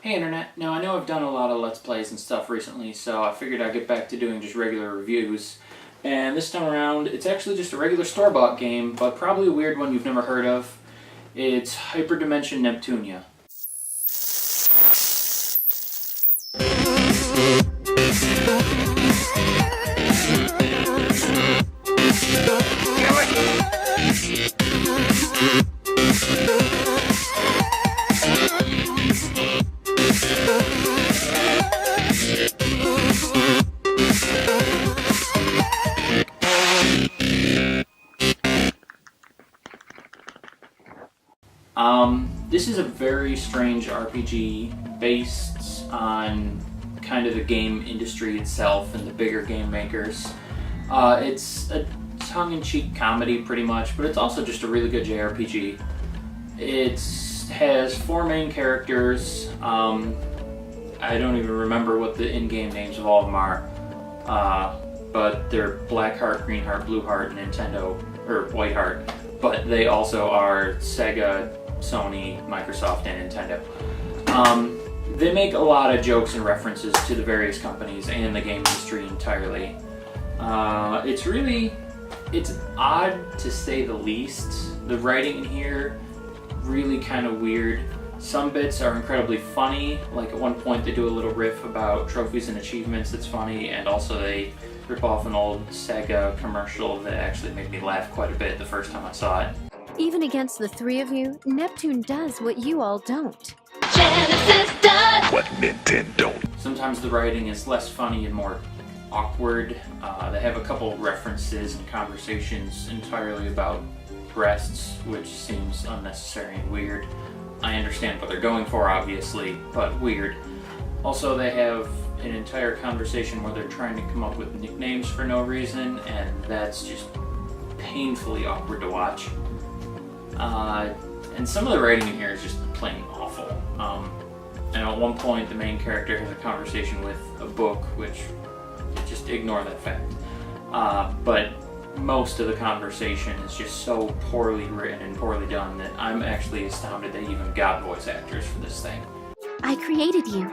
Hey Internet, now I know I've done a lot of Let's Plays and stuff recently, so I figured I'd get back to doing just regular reviews. And this time around, it's actually just a regular store-bought game, but probably a weird one you've never heard of. It's Hyperdimension Neptunia. This is a very strange RPG based on kind of the game industry itself and the bigger game makers. It's a tongue-in-cheek comedy pretty much, but it's also just a really good JRPG. It has 4 main characters. I don't even remember what the in-game names of all of them are, but they're Black Heart, Green Heart, Blue Heart, Nintendo, or White Heart, but they also are Sega, Sony, Microsoft, and Nintendo. They make a lot of jokes and references to the various companies and the game industry entirely. It's odd to say the least. The writing in here, really kind of weird. Some bits are incredibly funny, like at one point they do a little riff about trophies and achievements that's funny, and also they rip off an old Sega commercial that actually made me laugh quite a bit the first time I saw it. Even against the 3 of you, Neptune does what you all don't. Genesis does what Nintendo don't. Sometimes the writing is less funny and more awkward. They have a couple references and conversations entirely about breasts, which seems unnecessary and weird. I understand what they're going for, obviously, but weird. Also, they have an entire conversation where they're trying to come up with nicknames for no reason, and that's just painfully awkward to watch. And some of the writing in here is just plain awful. And at one point, the main character has a conversation with a book, which just ignore that fact. But most of the conversation is just so poorly written and poorly done that I'm actually astounded they even got voice actors for this thing. I created you.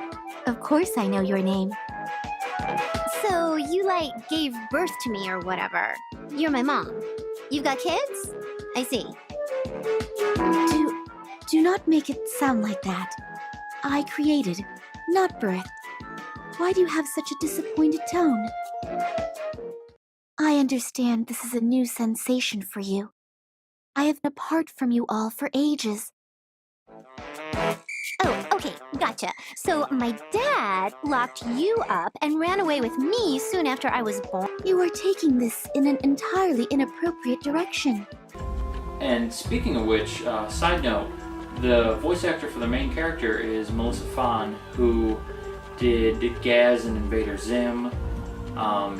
Of course I know your name. So you, gave birth to me or whatever. You're my mom. You've got kids? I see. Do not make it sound like that. I created, not birthed. Why do you have such a disappointed tone? I understand this is a new sensation for you. I have been apart from you all for ages. Oh, okay, gotcha. So my dad locked you up and ran away with me soon after I was born. You are taking this in an entirely inappropriate direction. And speaking of which, side note, the voice actor for the main character is Melissa Fahn, who did Gaz in Invader Zim.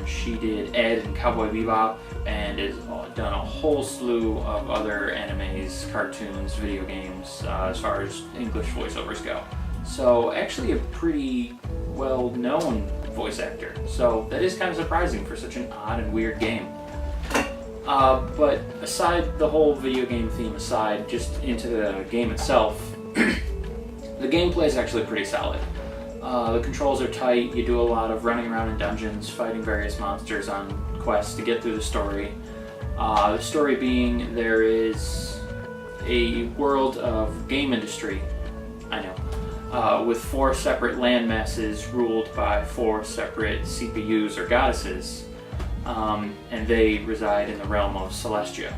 She did Ed in Cowboy Bebop, and has done a whole slew of other animes, cartoons, video games, as far as English voiceovers go. So actually a pretty well-known voice actor. So that is kind of surprising for such an odd and weird game. But aside, the whole video game theme aside, just into the game itself, the gameplay is actually pretty solid. The controls are tight, you do a lot of running around in dungeons, fighting various monsters on quests to get through the story. The story being there is a world of game industry, with 4 separate land masses ruled by 4 separate CPUs or goddesses. And they reside in the realm of Celestia.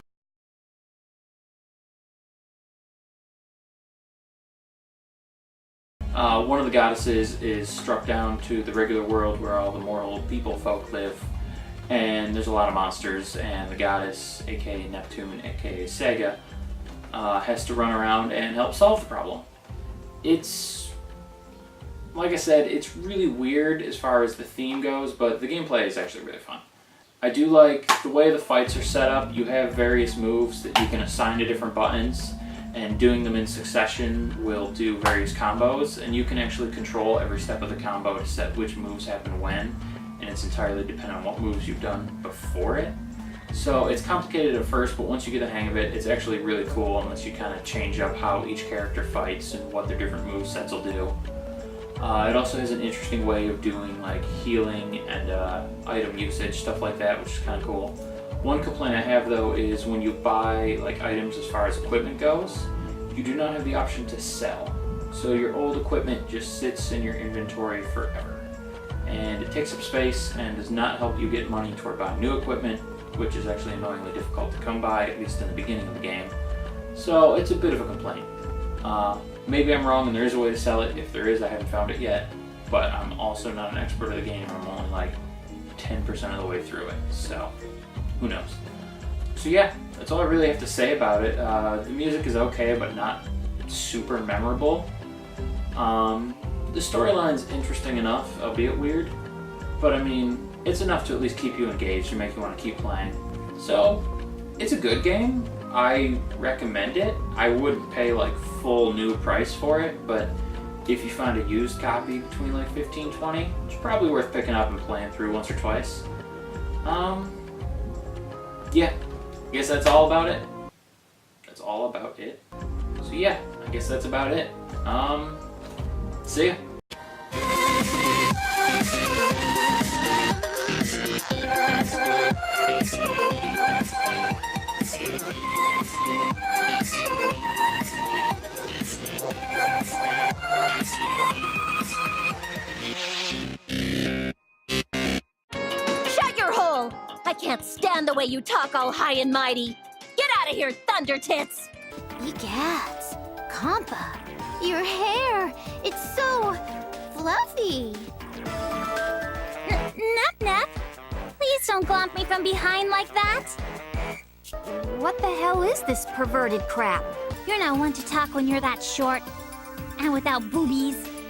One of the goddesses is struck down to the regular world where all the mortal people folk live, and there's a lot of monsters, and the goddess, aka Neptune, aka Sega, has to run around and help solve the problem. It's, like I said, it's really weird as far as the theme goes, but the gameplay is actually really fun. I do like the way the fights are set up. You have various moves that you can assign to different buttons, and doing them in succession will do various combos, and you can actually control every step of the combo to set which moves happen when, and it's entirely dependent on what moves you've done before it. So it's complicated at first, but once you get the hang of it, it's actually really cool unless you kind of change up how each character fights and what their different movesets will do. It also has an interesting way of doing like healing and item usage, stuff like that, which is kind of cool. One complaint I have though is when you buy like items as far as equipment goes, you do not have the option to sell. So your old equipment just sits in your inventory forever. And it takes up space and does not help you get money toward buying new equipment, which is actually annoyingly difficult to come by, at least in the beginning of the game. So it's a bit of a complaint. Maybe I'm wrong and there is a way to sell it. If there is, I haven't found it yet. But I'm also not an expert of the game. I'm only like 10% of the way through it. So who knows? So yeah, that's all I really have to say about it. The music is okay, but not super memorable. The storyline's interesting enough, albeit weird. But I mean, it's enough to at least keep you engaged and make you want to keep playing. So it's a good game. I recommend it. I wouldn't pay like full new price for it, but if you find a used copy between like 15, 20, it's probably worth picking up and playing through once or twice. Yeah, I guess that's all about it. That's all about it. So yeah, I guess that's about it. See ya. Shut your hole! I can't stand the way you talk all high and mighty. Get out of here, Thunder Tits! Egads, Compa, your hair, it's so fluffy. Nap Nap, please don't glomp me from behind like that. What the hell is this perverted crap? You're not one to talk when you're that short and without boobies.